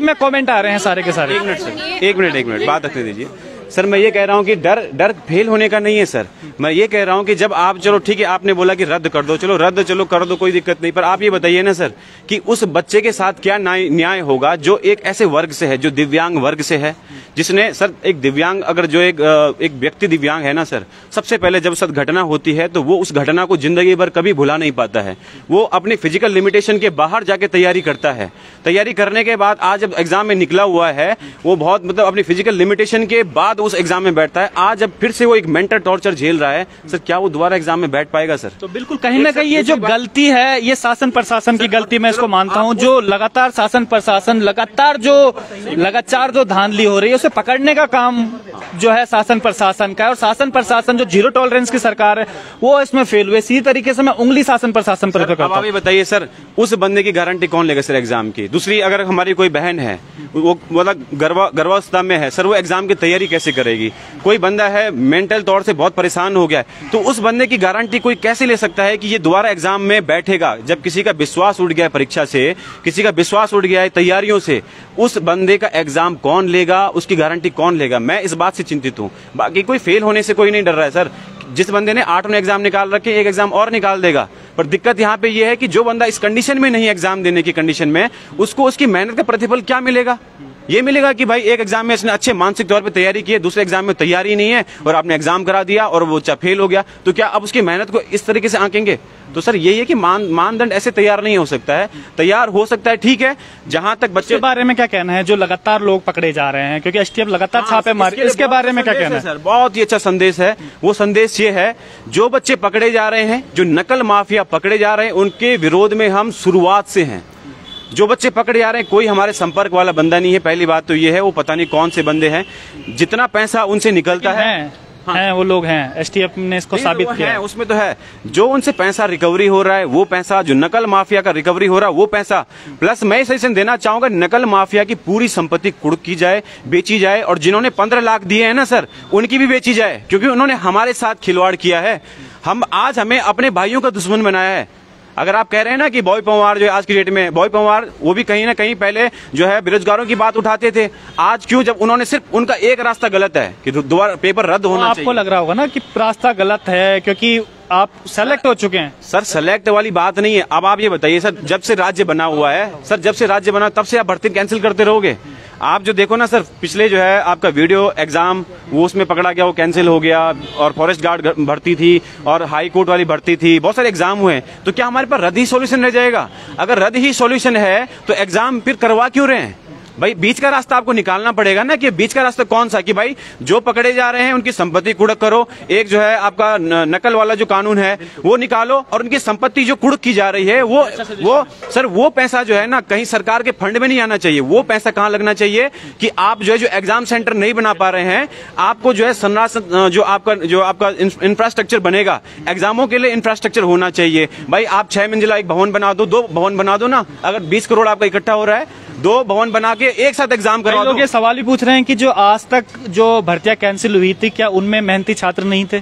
में कमेंट आ रहे हैं सारे के सारे। एक मिनट बात रखने दीजिए सर। मैं ये कह रहा हूँ कि डर फेल होने का नहीं है सर। मैं ये कह रहा हूँ कि जब आप, चलो ठीक है आपने बोला कि रद्द कर दो, चलो कर दो, कोई दिक्कत नहीं, पर आप ये बताइए ना सर कि उस बच्चे के साथ क्या न्याय होगा जो एक ऐसे वर्ग से है, जो दिव्यांग वर्ग से है, जिसने सर एक दिव्यांग, अगर जो एक व्यक्ति दिव्यांग है ना सर, सबसे पहले जब सदघटना होती है तो वो उस घटना को जिंदगी भर कभी भुला नहीं पाता है। वो अपनी फिजिकल लिमिटेशन के बाहर जाके तैयारी करता है, तैयारी करने के बाद आज जब एग्जाम में निकला हुआ है, वो बहुत मतलब अपनी फिजिकल लिमिटेशन के बाद उस एग्जाम में बैठता है। आज जब फिर से वो एक मेंटल टॉर्चर झेल रहा है, सर क्या वो दोबारा एग्जाम में बैठ पाएगा सर? तो बिल्कुल कहीं ना कहीं ये जो गलती है, ये शासन प्रशासन की गलती मैं इसको मानता हूँ, जो लगातार शासन प्रशासन लगातार जो धांधली हो रही है उसे पकड़ने का काम जो है शासन प्रशासन का है, और शासन प्रशासन जो जीरो टॉलरेंस की सरकार है वो इसमें फेल हुए। इसी तरीके से मैं उंगली शासन प्रशासन पर करता हूं। आप बताइए सर, उस बंदे की गारंटी कौन लेगा सर एग्जाम की? दूसरी, अगर हमारी कोई बहन है, वो मतलब गर्भावस्था में है सर, वो एग्जाम की तैयारी कैसे करेगी? कोई बंदा है मेंटल तौर से बहुत परेशान हो गया है, तो उस बंदे की गारंटी कोई कैसे ले सकता है कि ये दोबारा एग्जाम में बैठेगा? जब किसी का विश्वास उठ गया है परीक्षा से, किसी का विश्वास उठ गया है तैयारियों से, उस बंदे का एग्जाम कौन लेगा? उसकी गारंटी कौन लेगा? मैं इस बात से चिंतित हूँ। बाकी कोई फेल होने से कोई नहीं डर रहा है सर। जिस बंदे ने 8 एग्जाम निकाल रखे, एक एग्जाम और निकाल देगा। पर दिक्कत यहाँ पे ये है कि जो बंदा इस कंडीशन में नहीं, एग्जाम देने की कंडीशन में, उसको उसकी मेहनत का प्रतिफल क्या मिलेगा? ये मिलेगा कि भाई एक एग्जाम में इसने अच्छे मानसिक तौर पे तैयारी की है, दूसरे एग्जाम में तैयारी नहीं है और आपने एग्जाम करा दिया और वो फेल हो गया, तो क्या अब उसकी मेहनत को इस तरीके से आंकेंगे? तो सर यही है कि मानदंड ऐसे तैयार नहीं हो सकता है। तैयार हो सकता है, ठीक है, जहां तक बच्चे के बारे में क्या कहना है जो लगातार लोग पकड़े जा रहे हैं, क्योंकि एसटीएफ लगातार छापे मार, इसके बारे में क्या कहना है? सर बहुत ही अच्छा संदेश है। वो संदेश ये है, जो बच्चे पकड़े जा रहे हैं, जो नकल माफिया पकड़े जा रहे हैं, उनके विरोध में हम शुरुआत से हैं। जो बच्चे पकड़े जा रहे हैं, कोई हमारे संपर्क वाला बंदा नहीं है। पहली बात तो ये है, वो पता नहीं कौन से बंदे हैं, जितना पैसा उनसे निकलता है वो लोग हैं, एसटीएफ ने इसको साबित किया है। उसमें तो है, जो उनसे पैसा रिकवरी हो रहा है वो पैसा, जो नकल माफिया का रिकवरी हो रहा है वो पैसा, प्लस मैं सजेशन देना चाहूंगा, नकल माफिया की पूरी संपत्ति कुर्क की जाए, बेची जाए, और जिन्होंने 15 लाख दिए हैं ना सर, उनकी भी बेची जाए, क्योंकि उन्होंने हमारे साथ खिलवाड़ किया है। आज हमें अपने भाइयों का दुश्मन बनाया है। अगर आप कह रहे हैं ना कि बॉय पंवार जो है आज की डेट में, बॉय पंवार वो भी कहीं ना कहीं पहले जो है बेरोजगारों की बात उठाते थे। आज क्यों? जब उन्होंने सिर्फ उनका एक रास्ता गलत है कि दोबारा पेपर रद्द होना चाहिए। आपको लग रहा होगा ना कि रास्ता गलत है क्योंकि आप सेलेक्ट हो चुके हैं। सर सेलेक्ट वाली बात नहीं है। अब आप ये बताइए सर, जब से राज्य बना हुआ है सर, जब से राज्य बना तब से आप भर्ती कैंसिल करते रहोगे? आप जो देखो ना सर, पिछले जो है आपका वीडियो एग्जाम वो उसमें पकड़ा गया, वो कैंसिल हो गया, और फॉरेस्ट गार्ड भर्ती थी और हाई कोर्ट वाली भर्ती थी, बहुत सारे एग्जाम हुए। तो क्या हमारे पास रद्द ही सॉल्यूशन रह जाएगा? अगर रद्द ही सॉल्यूशन है तो एग्जाम फिर करवा क्यों रहे हैं भाई? बीच का रास्ता आपको निकालना पड़ेगा ना, कि बीच का रास्ता कौन सा, कि भाई जो पकड़े जा रहे हैं उनकी संपत्ति कुड़क करो, एक जो है आपका नकल वाला जो कानून है वो निकालो, और उनकी संपत्ति जो कुड़क की जा रही है वो सर वो पैसा जो है ना कहीं सरकार के फंड में नहीं आना चाहिए। वो पैसा कहाँ लगना चाहिए कि आप जो है जो एग्जाम सेंटर नहीं बना पा रहे हैं, आपको जो है संरचना जो आपका इंफ्रास्ट्रक्चर बनेगा, एग्जामों के लिए इंफ्रास्ट्रक्चर होना चाहिए। भाई आप 6 मंजिला एक भवन बना दो, 2 भवन बना दो ना। अगर 20 करोड़ आपका इकट्ठा हो रहा है, 2 भवन बना के एक साथ एग्जाम करवा दो। लोग ये सवाल भी पूछ रहे हैं कि जो आज तक जो भर्तियां कैंसिल हुई थी, क्या उनमें मेहनती छात्र नहीं थे?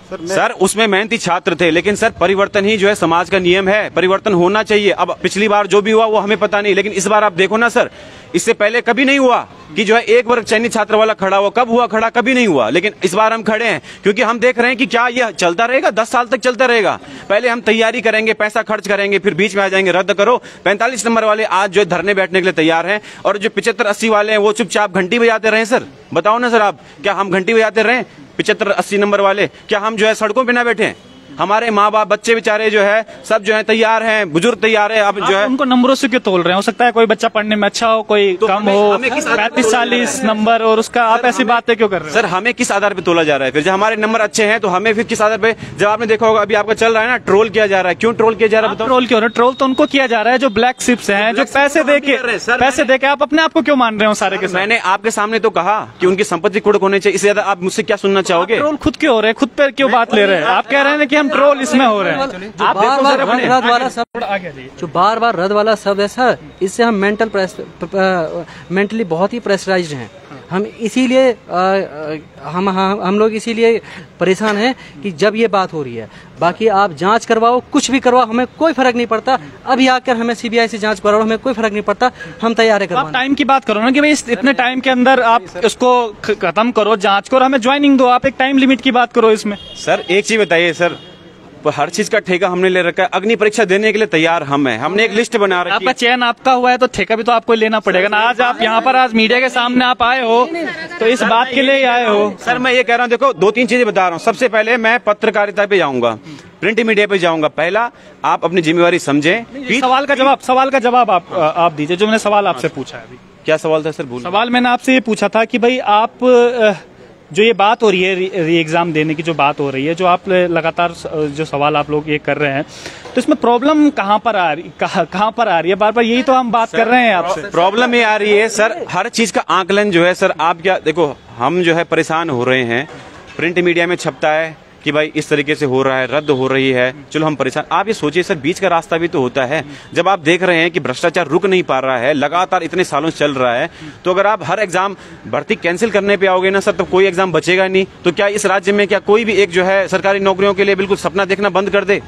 सर उसमें मेहनती छात्र थे, लेकिन सर परिवर्तन ही जो है समाज का नियम है, परिवर्तन होना चाहिए। अब पिछली बार जो भी हुआ वो हमें पता नहीं, लेकिन इस बार आप देखो ना सर, इससे पहले कभी नहीं हुआ कि जो है एक वर्ग चयनित छात्र वाला खड़ा हुआ। कब हुआ खड़ा? कभी नहीं हुआ। लेकिन इस बार हम खड़े हैं क्योंकि हम देख रहे हैं कि क्या ये चलता रहेगा, 10 साल तक चलता रहेगा। पहले हम तैयारी करेंगे, पैसा खर्च करेंगे, फिर बीच में आ जाएंगे रद्द करो। 45 नंबर वाले आज जो है धरने बैठने के लिए तैयार हैं, और जो 75-80 वाले हैं वो चुपचाप घंटी बजाते रहे। सर बताओ ना सर, आप क्या हम घंटी बजाते रहे? 75-80 नंबर वाले, क्या हम जो है सड़कों पे ना बैठे? हमारे माँ बाप बच्चे बेचारे जो है सब जो है तैयार हैं, बुजुर्ग तैयार है। अब जो है उनको नंबरों से क्यों तोल रहे हैं? हो सकता है कोई बच्चा पढ़ने में अच्छा हो, कोई तो कम हो, 35-40 नंबर, और उसका आप ऐसी बातें क्यों कर रहे हैं? सर हमें किस आधार पे तोला जा रहा है? फिर जब हमारे नंबर अच्छे हैं तो हमें फिर किस आधार पे? जब आपने देखा होगा अभी आपका चल रहा है ना, ट्रोल किया जा रहा है। क्यों ट्रोल किया जा रहा है? ट्रोल क्यों? ट्रोल तो उनको किया जा रहा है जो ब्लैक शिप्स हैं, जो पैसे देके आप अपने आप को क्यों मान रहे हो सारे के? मैंने आपके सामने तो कहा कि उनकी संपत्ति कुड़क होनी चाहिए। इससे ज्यादा आप मुझसे क्या सुनना चाहोगे? ट्रोल खुद क्यों हो रहे हैं? खुद पे क्यों बात ले रहे हैं? आप कह रहे हैं कि हम ट्रोल इसमें हो रहे हैं। जो बार बार रद्द वाला शब्द है सर, इससे हम मेंटली बहुत ही प्रेशराइज्ड हैं। हम इसीलिए हम लोग इसीलिए परेशान हैं कि जब ये बात हो रही है, बाकी आप जांच करवाओ, कुछ भी करवाओ, हमें कोई फर्क नहीं पड़ता। अभी आकर हमें सीबीआई से जांच करवाओ, हमें कोई फर्क नहीं पड़ता, हम तैयार है करवाने। आप टाइम की बात करो ना कि भाई इतने टाइम के अंदर आप इसको खत्म करो, जांच करो, हमें ज्वाइनिंग दो। आप एक टाइम लिमिट की बात करो इसमें। सर एक चीज बताइए सर, हर चीज का ठेका हमने ले रखा है। अग्नि परीक्षा देने के लिए तैयार हम हैं। हमने एक लिस्ट बना रखी है। आपका चयन आपका हुआ है तो ठेका भी तो आपको लेना पड़ेगा ना। आज आप यहाँ पर आज मीडिया के सामने आप आए हो तो इस बात के लिए आए हो। सर मैं ये कह रहा हूँ, देखो 2-3 चीजें बता रहा हूँ। सबसे पहले मैं पत्रकारिता पे जाऊंगा, प्रिंट मीडिया पे जाऊंगा। पहला आप अपनी जिम्मेवारी समझें। सवाल का जवाब आप दीजिए जो मैंने सवाल आपसे पूछा है अभी। क्या सवाल था सर? भूल। सवाल मैंने आपसे ये पूछा था कि भाई आप जो ये बात हो रही है री एग्जाम देने की जो बात हो रही है, जो आप लगातार जो सवाल आप लोग ये कर रहे हैं, तो इसमें प्रॉब्लम कहाँ पर आ रही है? बार बार यही तो हम बात कर रहे हैं आपसे। प्रॉब्लम ये आ रही है सर, हर चीज का आकलन जो है सर, आप क्या देखो, हम जो है परेशान हो रहे हैं। प्रिंट मीडिया में छपता है कि भाई इस तरीके से हो रहा है, रद्द हो रही है, चलो हम परेशान। आप ये सोचिए सर, बीच का रास्ता भी तो होता है। जब आप देख रहे हैं कि भ्रष्टाचार रुक नहीं पा रहा है, लगातार इतने सालों से चल रहा है, तो अगर आप हर एग्जाम भर्ती कैंसिल करने पे आओगे ना सर, तो कोई एग्जाम बचेगा नहीं। तो क्या इस राज्य में क्या कोई भी एक जो है सरकारी नौकरियों के लिए बिल्कुल सपना देखना बंद कर दे?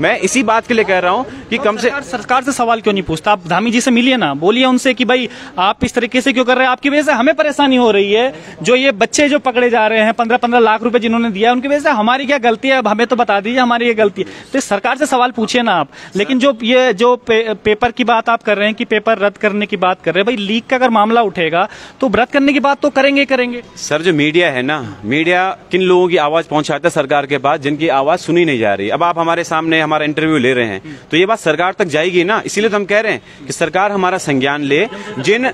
मैं इसी बात के लिए कह रहा हूं कि कम से सरकार से सवाल क्यों नहीं पूछता? आप धामी जी से मिलिए ना, बोलिए उनसे कि भाई आप इस तरीके से क्यों कर रहे हैं, आपकी वजह से हमें परेशानी हो रही है। जो ये बच्चे जो पकड़े जा रहे हैं 15-15 लाख रुपए जिन्होंने दिया, उनकी वजह से हमारी क्या गलती है? अब हमें तो बता दीजिए हमारी ये गलती है। तो सरकार से सवाल पूछिए ना आप। लेकिन जो ये जो पेपर की बात आप कर रहे हैं कि पेपर रद्द करने की बात कर रहे हैं, भाई लीक का अगर मामला उठेगा तो रद्द करने की बात तो करेंगे। सर जो मीडिया है ना, मीडिया किन लोगों की आवाज पहुंचाता है सरकार के पास, जिनकी आवाज सुनी नहीं जा रही। अब आप हमारे सामने हमारा इंटरव्यू ले रहे हैं, तो ये बात सरकार तक जाएगी ना। इसीलिए तो हम कह रहे हैं कि सरकार हमारा संज्ञान ले। जिन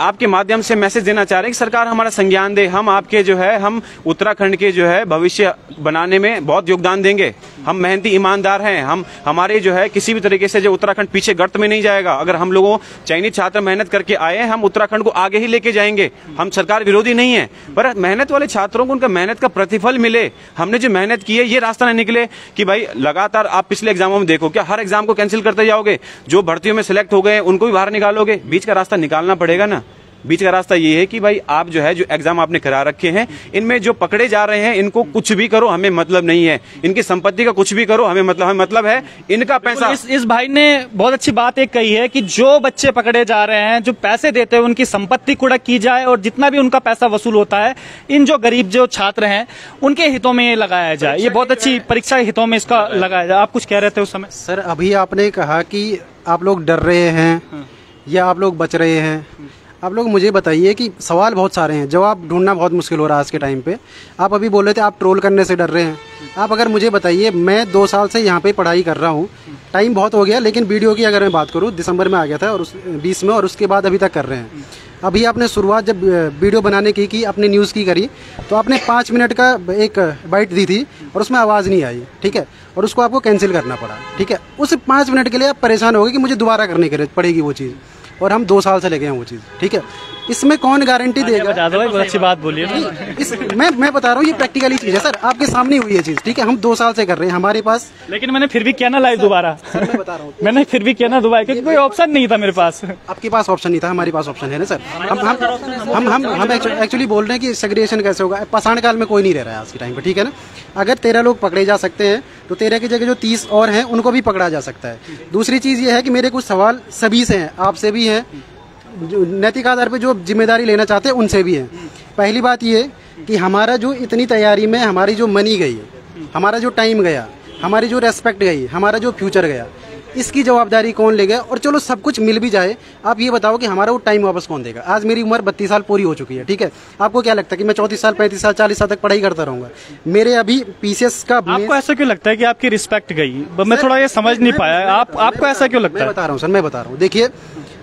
आपके माध्यम से मैसेज देना चाह रहे हैं कि सरकार हमारा संज्ञान दे, हम आपके जो है, हम उत्तराखंड के जो है भविष्य बनाने में बहुत योगदान देंगे। हम मेहनती ईमानदार हैं, हम हमारे जो है किसी भी तरीके से जो उत्तराखंड पीछे गर्त में नहीं जाएगा। अगर हम लोगों चयनित छात्र मेहनत करके आए हैं, हम उत्तराखंड को आगे ही लेके जाएंगे। हम सरकार विरोधी नहीं है, पर मेहनत वाले छात्रों को उनका मेहनत का प्रतिफल मिले। हमने जो मेहनत की है ये रास्ता न निकले कि भाई लगातार आप पिछले एग्जामों में देखो, क्या हर एग्जाम को कैंसिल करते जाओगे? जो भर्तियों में सिलेक्ट हो गए उनको भी बाहर निकालोगे? बीच का रास्ता निकालना पड़ेगा ना। बीच का रास्ता ये है कि भाई आप जो है, जो एग्जाम आपने करा रखे हैं, इनमें जो पकड़े जा रहे हैं इनको कुछ भी करो, हमें मतलब नहीं है। इनकी संपत्ति का कुछ भी करो, हमें मतलब है इनका पैसा। इस भाई ने बहुत अच्छी बात एक कही है कि जो बच्चे पकड़े जा रहे हैं, जो पैसे देते हैं, उनकी संपत्ति कुड़क की जाए और जितना भी उनका पैसा वसूल होता है इन जो गरीब जो छात्र हैं उनके हितों में लगाया जाए। ये बहुत अच्छी परीक्षा हितों में इसका लगाया जाए। आप कुछ कह रहे थे उस समय? सर अभी आपने कहा कि आप लोग डर रहे हैं या आप लोग बच रहे हैं। आप लोग मुझे बताइए कि सवाल बहुत सारे हैं, जवाब ढूंढना बहुत मुश्किल हो रहा है आज के टाइम पे। आप अभी बोल रहे थे आप ट्रोल करने से डर रहे हैं। आप अगर मुझे बताइए, मैं 2 साल से यहाँ पे पढ़ाई कर रहा हूँ, टाइम बहुत हो गया, लेकिन वीडियो की अगर मैं बात करूँ, दिसंबर में आ गया था और 20 में, और उसके बाद अभी तक कर रहे हैं। अभी आपने शुरुआत जब वीडियो बनाने की अपने न्यूज़ की करी, तो आपने 5 मिनट का एक बाइट दी थी और उसमें आवाज़ नहीं आई, ठीक है, और उसको आपको कैंसिल करना पड़ा, ठीक है। उस 5 मिनट के लिए आप परेशान हो गए कि मुझे दोबारा करने के लिए पड़ेगी वो चीज़, और हम 2 साल से लगे हैं वो चीज़, ठीक है। इसमें कौन गारंटी देगा? बता दो, बहुत अच्छी बात बोलिए। मैं बता रहा हूँ, ये प्रैक्टिकली चीज़ है सर, आपके सामने हुई है चीज़, ठीक है। हम 2 साल से कर रहे हैं, हमारे पास। लेकिन मैंने फिर भी किया ना लाइव दोबारा। मैं बता रहा हूँ, मैंने फिर भी किया ना दोबारा, क्योंकि कोई ऑप्शन नहीं था मेरे पास। आपके पास ऑप्शन नहीं था, हमारे पास ऑप्शन है ना सर। हम एक्चुअली बोल रहे हैं कि सेग्रीगेशन कैसे होगा। पाषाण काल में कोई नहीं रह रहा है आज के टाइम पे, ठीक है ना। अगर 13 लोग पकड़े जा सकते हैं तो 13 की जगह जो 30 और हैं उनको भी पकड़ा जा सकता है। दूसरी चीज़ ये है कि मेरे कुछ सवाल सभी से हैं, आपसे भी हैं, नैतिक आधार पे जो जिम्मेदारी लेना चाहते हैं उनसे भी है। पहली बात ये कि हमारा जो इतनी तैयारी में हमारी जो मनी गई, हमारा जो टाइम गया, हमारी जो रेस्पेक्ट गई, हमारा जो फ्यूचर गया, इसकी जवाबदारी कौन लेगा? और चलो सब कुछ मिल भी जाए, आप ये बताओ कि हमारा वो टाइम वापस कौन देगा? आज मेरी उम्र 32 साल पूरी हो चुकी है, ठीक है। आपको क्या लगता है कि मैं 34 साल 35 साल 40 साल तक पढ़ाई करता रहूंगा? मेरे अभी पीसीएस का, आपको ऐसा क्यों लगता है कि आपकी रिस्पेक्ट गई? मैं थोड़ा ये समझ नहीं पाया, आपको ऐसा क्यों लगता है? मैं बता रहा हूँ सर, मैं बता रहा हूँ। देखिए,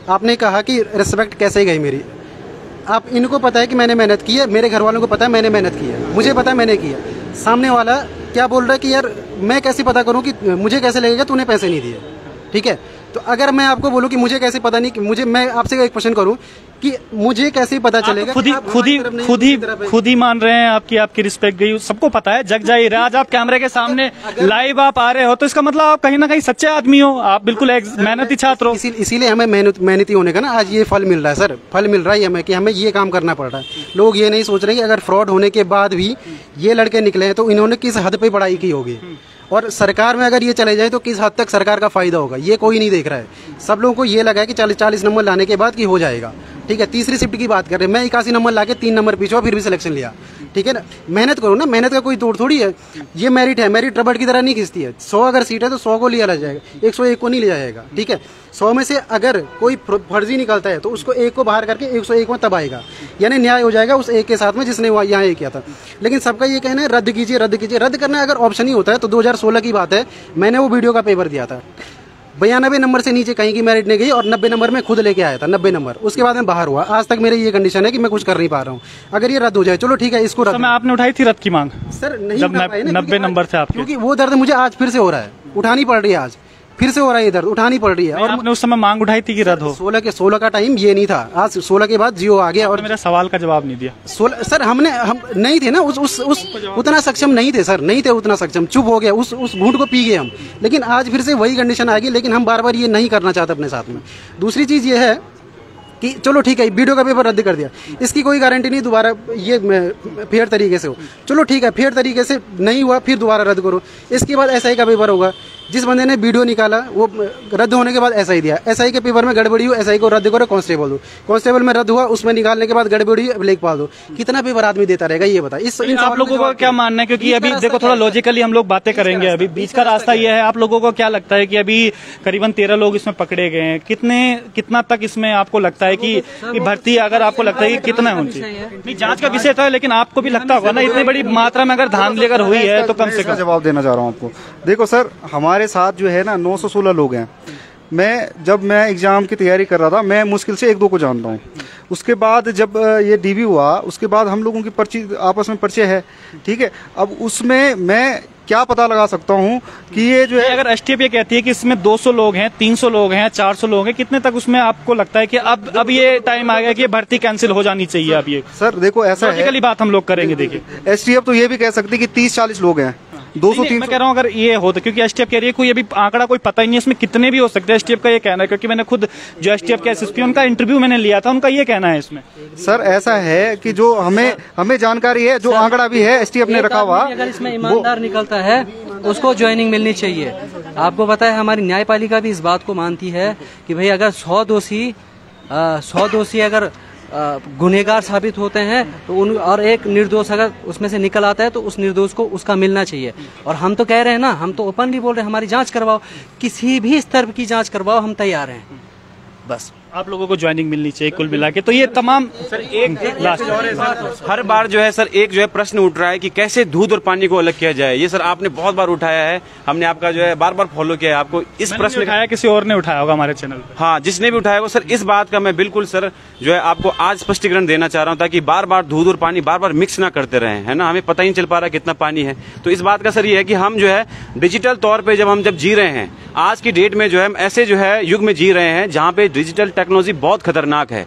आपने कहा कि रिस्पेक्ट कैसे गई मेरी। आप इनको पता है कि मैंने मेहनत की है, मेरे घर वालों को पता है मैंने मेहनत की है, मुझे पता है मैंने की है। सामने वाला क्या बोल रहा है कि यार मैं कैसे पता करूं कि मुझे कैसे लगेगा तूने पैसे नहीं दिए, ठीक है। तो अगर मैं आपको बोलूं कि मुझे कैसे पता नहीं, कि मुझे, मैं आपसे एक क्वेश्चन करूं कि मुझे कैसे पता चलेगा? खुद ही मान रहे हैं आपकी रिस्पेक्ट गई, सबको पता है, जग जाहिर है। आज आप कैमरे के सामने लाइव आप आ रहे हो तो इसका मतलब आप कहीं ना कहीं सच्चे आदमी हो, आप बिल्कुल मेहनती छात्र हो। इसीलिए हमें मेहनती होने का ना आज ये फल मिल रहा है सर, फल मिल रहा है हमें कि हमें ये काम करना पड़ रहा है। लोग ये नहीं सोच रहे कि अगर फ्रॉड होने के बाद भी ये लड़के निकले हैं तो इन्होंने किस हद पे पढ़ाई की होगी, और सरकार में अगर ये चले जाए तो किस हद तक सरकार का फायदा होगा, ये कोई नहीं देख रहा है। सब लोगों को ये लगा है कि 40 नंबर लाने के बाद कि हो जाएगा, ठीक है। तीसरी शिफ्ट की बात कर रहे हैं, मैं 81 नंबर लाके 3 नंबर पीछे फिर भी सिलेक्शन लिया, ठीक है ना। मेहनत करो ना, मेहनत का कोई तोड़ थोड़ी है। ये मेरिट है, मेरिट रबड़ की तरह नहीं खिंचती है। 100 अगर सीट है तो 100 को लिया जाएगा, 101 को नहीं लिया जाएगा, ठीक है। 100 में से अगर कोई फर्जी निकलता है तो उसको 1 को बाहर करके 101 में तब आएगा, यानी न्याय हो जाएगा उस एक के साथ में जिसने यहाँ ये किया था। लेकिन सबका ये कहना है रद्द कीजिए, रद्द कीजिए। रद्द करना अगर ऑप्शन ही होता है तो 2016 की बात है, मैंने वो वीडियो का पेपर दिया था, 92 नंबर से नीचे कहीं की मेरिट नहीं गई और 90 नंबर में खुद लेके आया था, 90 नंबर। उसके बाद मैं बाहर हुआ। आज तक मेरी ये कंडीशन है कि मैं कुछ कर नहीं पा रहा हूँ। अगर ये रद्द हो जाए, चलो ठीक है, इसको रद्द। आपने उठाई थी रद्द की मांग? सर नहीं, जब 90 नंबर से आपके, क्योंकि वो दर्द मुझे आज फिर से हो रहा है, उठानी पड़ रही है आज। फिर से हो रहा है दर्द, उठानी पड़ रही है। और आपने उस समय मांग उठाई थी कि रद्द हो? 16 का टाइम ये नहीं था, आज 16 के बाद जियो आ गया। और मेरा सवाल का जवाब नहीं दिया। 16 सर हम नहीं थे ना उस उतना सक्षम नहीं थे सर, नहीं थे उतना सक्षम, चुप हो गया, उस घूंट को पी गए हम। लेकिन आज फिर से वही कंडीशन आ गई, लेकिन हम बार बार ये नहीं करना चाहते अपने साथ में। दूसरी चीज ये है कि चलो ठीक है, वीडियो का पेपर रद्द कर दिया, इसकी कोई गारंटी नहीं दोबारा ये फेयर तरीके से हो। चलो ठीक है, फेयर तरीके से नहीं हुआ, फिर दोबारा रद्द करो। इसके बाद एसआई का पेपर होगा, जिस बंदे ने वीडियो निकाला वो रद्द होने के बाद एसआई दिया, एसआई के पेपर में गड़बड़ी हो, एसआई को रद्द करो, कांस्टेबल दो, कांस्टेबल में रद्द हुआ, उसमें निकालने के बाद गड़बड़ी लेखपाल दो। कितना पेपर आदमी देता रहेगा ये बता। इन आप लोगों का क्या मानना है? क्योंकि अभी देखो थोड़ा लॉजिकली हम लोग बातें करेंगे, अभी बीच का रास्ता ये है। आप लोगों को क्या लगता है कि अभी करीबन 13 लोग इसमें पकड़े गए हैं, कितना तक इसमें आपको लगता है कि भर्ती, अगर आपको लगता है कि कितना होनी चाहिए? नहीं, जांच का विषय था, लेकिन आपको भी लगता होगा ना इतनी बड़ी मात्रा में अगर धांधली अगर हुई है तो कम से कम। जवाब देना चाह रहा हूँ आपको। देखो सर, हमारे साथ जो है ना 916 लोग हैं। जब मैं एग्जाम की तैयारी कर रहा था, मैं मुश्किल से 1-2 को जानता हूँ। उसके बाद जब ये डीबी हुआ, उसके बाद हम लोगों की पर्ची आपस में परिचय है, ठीक है। अब उसमें मैं क्या पता लगा सकता हूँ कि ये जो है, अगर एसटीएफ ये कहती है कि इसमें 200 लोग हैं, 300 लोग हैं, 400 लोग हैं, कितने तक उसमें आपको लगता है कि अब ये टाइम आ गया कि भर्ती कैंसिल हो जानी चाहिए? अब ये सर देखो ऐसा है, बात हम लोग करेंगे। देखिए एसटीएफ तो ये भी कह सकती है कि 30-40 लोग हैं, 200-300। मैं कह रहा हूँ अगर ये होता, क्योंकि एसटीएफ कह रही है कोई अभी आंकड़ा कोई पता ही नहीं है इसमें कितने भी हो सकते हैं। एसटीएफ का ये कहना है, क्योंकि मैंने खुद जो एसटीएफ के एसएसपी उनका इंटरव्यू मैंने लिया था, उनका ये कहना है इसमें। सर ऐसा है कि जो हमें जानकारी है, जो आंकड़ा भी है एसटीएफ ने रखा हुआ, अगर इसमें ईमानदार निकलता है उसको ज्वाइनिंग मिलनी चाहिए। आपको पता है हमारी न्यायपालिका भी इस बात को मानती है कि भाई अगर 100 दोषी अगर गुनहगार साबित होते हैं तो और एक निर्दोष अगर उसमें से निकल आता है तो उस निर्दोष को उसका मिलना चाहिए। और हम तो कह रहे हैं ना, हम तो ओपनली बोल रहे हैं, हमारी जांच करवाओ, किसी भी स्तर की जांच करवाओ, हम तैयार हैं। बस आप लोगों को ज्वाइनिंग मिलनी चाहिए कुल मिला के। तो ये तमाम सर एक लास्ट हर बार जो है सर एक जो है प्रश्न उठ रहा है कि कैसे दूध और पानी को अलग किया जाए। ये सर आपने बहुत बार उठाया है, हमने आपका जो है बार बार फॉलो किया है। आपको इस प्रश्न उठाया, किसी और ने उठाया होगा हमारे चैनल पे? हाँ, जिसने भी उठाया वो सर, इस बात का मैं बिल्कुल सर जो है आपको आज स्पष्टीकरण देना चाह रहा हूँ, ताकि बार बार दूध और पानी बार बार मिक्स ना करते रहे, है ना। हमें पता ही नहीं चल पा रहा कितना पानी है। तो इस बात का सर ये है कि हम जो है डिजिटल तौर पर जब जी रहे हैं, आज की डेट में जो है हम ऐसे जो है युग में जी रहे हैं जहाँ पे डिजिटल टेक्नोलॉजी बहुत खतरनाक है।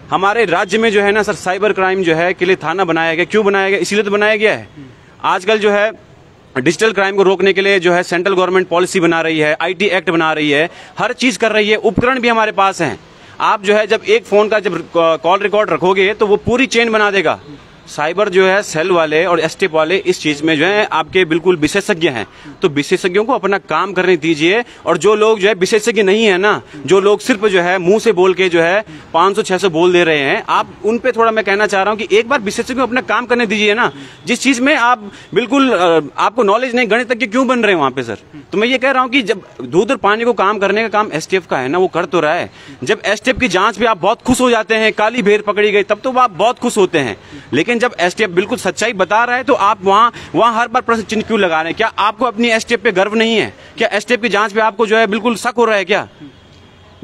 हमारे राज्य में जो है ना सर साइबर क्राइम जो है के लिए थाना बनाया गया। क्यों बनाया गया? इसीलिए तो बनाया गया है। आजकल जो है डिजिटल क्राइम को रोकने के लिए जो है सेंट्रल गवर्नमेंट पॉलिसी बना रही है, आईटी एक्ट बना रही है, हर चीज कर रही है, उपकरण भी हमारे पास हैं। आप जो है जब एक फोन का जब कॉल रिकॉर्ड रखोगे तो वो पूरी चेन बना देगा। साइबर जो है सेल वाले और एसटीएफ वाले इस चीज में जो है आपके बिल्कुल विशेषज्ञ हैं। तो विशेषज्ञों को अपना काम करने दीजिए। और जो लोग जो है विशेषज्ञ नहीं है ना, जो लोग सिर्फ जो है मुंह से बोल के जो है 500-600 बोल दे रहे हैं, आप उन पे थोड़ा मैं कहना चाह रहा हूं कि एक बार विशेषज्ञों को अपना काम करने दीजिए ना। जिस चीज में आप बिल्कुल आपको नॉलेज नहीं, गणितज्ञ क्यों बन रहे हैं वहां पे सर? तो मैं ये कह रहा हूँ कि जब दूध और पानी को काम करने का काम एसटीएफ का है ना, वो कर तो रहा है। जब एसटीएफ की जांच पे आप बहुत खुश हो जाते हैं, काली भेड़ पकड़ी गई, तब तो आप बहुत खुश होते हैं। लेकिन जब एसटीएफ बिल्कुल सच्चाई बता रहा है तो आप वहां हर बार प्रश्न चिन्ह क्यों लगा रहे हैं? क्या आपको अपनी एसटीएफ पे गर्व नहीं है? क्या एसटीएफ की जांच पे आपको जो है बिल्कुल शक हो रहा है क्या?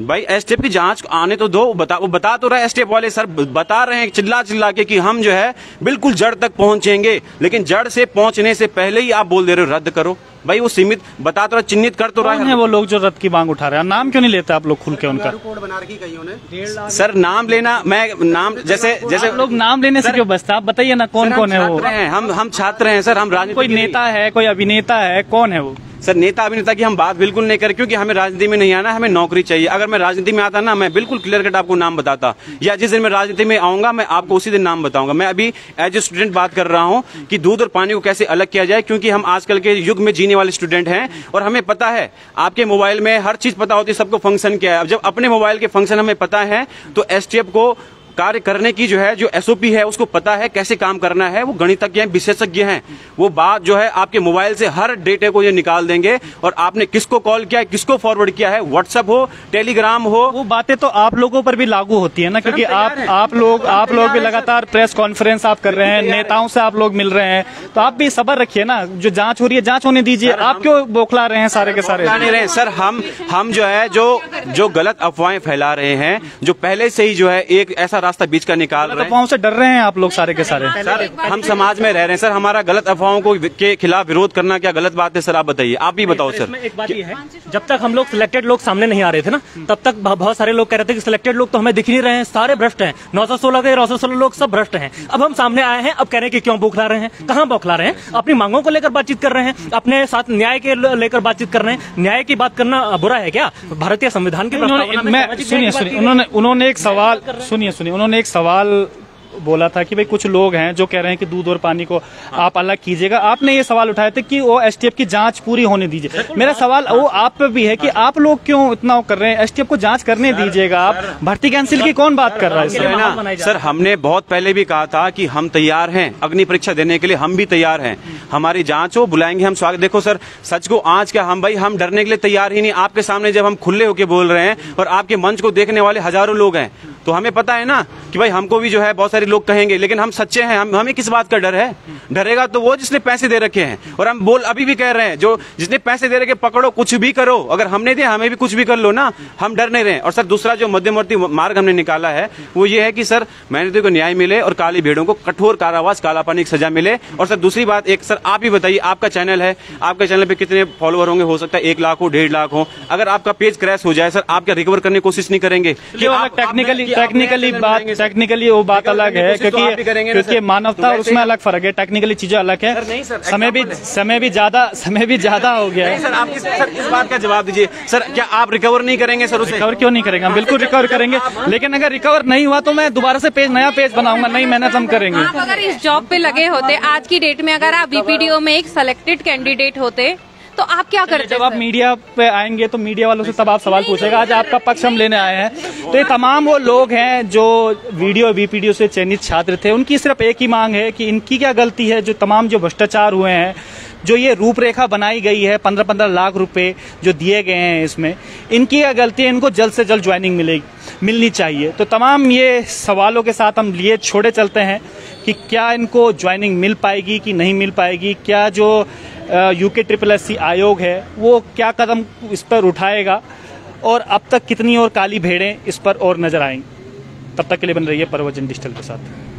भाई एसटीएफ की जांच आने तो दो, वो बता तो रहा है। एसटीएफ वाले सर बता रहे हैं चिल्ला के कि हम जो है बिल्कुल जड़ तक पहुंचेंगे, लेकिन जड़ से पहुंचने से पहले ही आप बोल दे रहे हो रद्द करो। भाई वो सीमित बता तो रहा, चिन्हित कर तो रहा है। वो लोग जो रद्द की मांग उठा रहे हैं, नाम क्यों नहीं लेते आप लोग खुल के उनका? सर नाम लेना, मैं नाम जैसे लोग नाम लेने से क्यों बचता? आप बताइए ना कौन कौन है वो? हम छात्र हैं सर, हम राजनीति। कोई नेता है, कोई अभिनेता है, कौन है वो? सर नेता अभिनेता की हम बात बिल्कुल नहीं करें, क्योंकि हमें राजनीति में नहीं आना, हमें नौकरी चाहिए। अगर मैं राजनीति में आता ना, मैं बिल्कुल क्लियर कट आपको नाम बताता, या जिस दिन मैं राजनीति में आऊंगा मैं आपको उसी दिन नाम बताऊंगा। मैं अभी एज ए स्टूडेंट बात कर रहा हूं कि दूध और पानी को कैसे अलग किया जाए, क्योंकि हम आजकल के युग में जीने वाले स्टूडेंट हैं और हमें पता है आपके मोबाइल में हर चीज पता होती है, सबको फंक्शन क्या है। अब जब अपने मोबाइल के फंक्शन हमें पता है तो एसटीएफ को कार्य करने की जो है जो एसओपी है उसको पता है कैसे काम करना है। वो गणितज्ञ हैं, विशेषज्ञ हैं। वो बात जो है आपके मोबाइल से हर डेटे को ये निकाल देंगे और आपने किसको कॉल किया है, किसको फॉरवर्ड किया है, व्हाट्सएप हो, टेलीग्राम हो, वो बातें तो आप लोगों पर भी लागू होती है ना, क्योंकि आप लोग भी लगातार प्रेस कॉन्फ्रेंस आप कर रहे हैं, नेताओं से आप लोग मिल रहे हैं, तो आप भी सब्र रखिए ना। जो जांच हो रही है जांच होने दीजिए। आप क्यों बौखला रहे हैं सारे के सारे? नहीं रहे सर, हम जो है जो गलत अफवाहें फैला रहे हैं, जो पहले से ही जो है एक ऐसा रास्ता बीच का निकाल रहे हैं। अफवाहों से डर रहे हैं आप लोग सारे के सारे? सर हम समाज में रह रहे हैं सर, हमारा गलत अफवाहों को के खिलाफ विरोध करना क्या गलत बात है सर? आप बताइए, आप भी बताओ सर। एक बात ये है, जब तक हम लोग सिलेक्टेड लोग सामने नहीं आ रहे थे ना, तब तक बहुत सारे लोग कह रहे थे कि सिलेक्टेड लोग तो हमें दिख नहीं रहे हैं, सारे भ्रष्ट हैं, 916 के 916 लोग सब भ्रष्ट हैं। अब हम सामने आए हैं, अब कह रहे हैं कि क्यों बौखला रहे हैं? कहाँ बौखला रहे हैं? अपनी मांगों को लेकर बातचीत कर रहे हैं, अपने साथ न्याय के लेकर बातचीत कर रहे हैं। न्याय की बात करना बुरा है क्या? भारतीय संविधान की उन्होंने एक सवाल उन्होंने एक सवाल बोला था कि भाई कुछ लोग हैं जो कह रहे हैं कि दूध और पानी को आप अलग कीजिएगा। आपने ये सवाल उठाया था कि वो एसटीएफ की जांच पूरी होने दीजिए। मेरा सवाल वो आप पे भी है कि आप लोग क्यों इतना कर रहे हैं? एसटीएफ को जांच करने दीजिएगा। आप भर्ती कैंसिल की कौन बात कर रहा है? सर हमने बहुत पहले भी कहा था कि हम तैयार हैं अग्नि परीक्षा देने के लिए, हम भी तैयार हैं। हमारी जांच हो, बुलाएंगे हम स्वागत। देखो सर, सच को आज क्या हम डरने के लिए तैयार ही नहीं। आपके सामने जब हम खुले होकर बोल रहे हैं और आपके मंच को देखने वाले हजारों लोग हैं, तो हमें पता है ना कि भाई हमको भी जो है बहुत सारे लोग कहेंगे, लेकिन हम सच्चे हैं। हमें किस बात का डर है? डरेगा तो वो जिसने पैसे दे रखे हैं। और हम अभी भी कह रहे हैं, जो जिसने पैसे दे रखे पकड़ो, कुछ भी करो। अगर हमने दिया हमें भी कुछ भी कर लो ना, हम डर नहीं रहे। और सर दूसरा जो मध्यवर्ती मार्ग हमने निकाला है वो ये है कि सर मेहनतियों को न्याय मिले और काली भेड़ों को कठोर कारावास, काला पानी की सजा मिले। और सर दूसरी बात एक, सर आप ही बताइए, आपका चैनल है, आपके चैनल पे कितने फॉलोअर होंगे? हो सकता है 1 लाख हो, 1.5 लाख हो। अगर आपका पेज क्रैश हो जाए सर, आप क्या रिकवर करने की कोशिश नहीं करेंगे? टेक्निकली वो बात अलग है, क्योंकि मानवता और उसमें अलग फर्क है। टेक्निकली चीजें अलग है। समय भी ज्यादा हो गया है। सर इस बात का जवाब दीजिए सर, क्या आप रिकवर नहीं करेंगे सर? उसे रिकवर क्यों नहीं करेंगे? हम बिल्कुल रिकवर करेंगे, लेकिन अगर रिकवर नहीं हुआ तो मैं दोबारा से नया पेज बनाऊंगा, नई मेहनत हम करेंगे। आप अगर इस जॉब पे लगे होते आज की डेट में, अगर आप बीपीडीओ में एक सिलेक्टेड कैंडिडेट होते तो आप क्या करते? जब आप मीडिया पे आएंगे तो मीडिया वालों से तब आप सवाल पूछेगा। आज आपका पक्ष हम लेने आए हैं। तो ये तमाम वो लोग हैं जो वीडियो वीपीडीओ से चयनित छात्र थे, उनकी सिर्फ एक ही मांग है कि इनकी क्या गलती है? जो तमाम जो भ्रष्टाचार हुए हैं, जो ये रूपरेखा बनाई गई है, 15-15 लाख रुपए जो दिए गए हैं, इसमें इनकी क्या गलती है? इनको जल्द से जल्द ज्वाइनिंग मिलनी चाहिए। तो तमाम ये सवालों के साथ हम लिए छोड़े चलते हैं कि क्या इनको ज्वाइनिंग मिल पाएगी कि नहीं मिल पाएगी? क्या जो UKSSC आयोग है वो क्या कदम इस पर उठाएगा? और अब तक कितनी और काली भेड़ें इस पर और नजर आएंगी? तब तक के लिए बन रही है परवजन डिजिटल के साथ।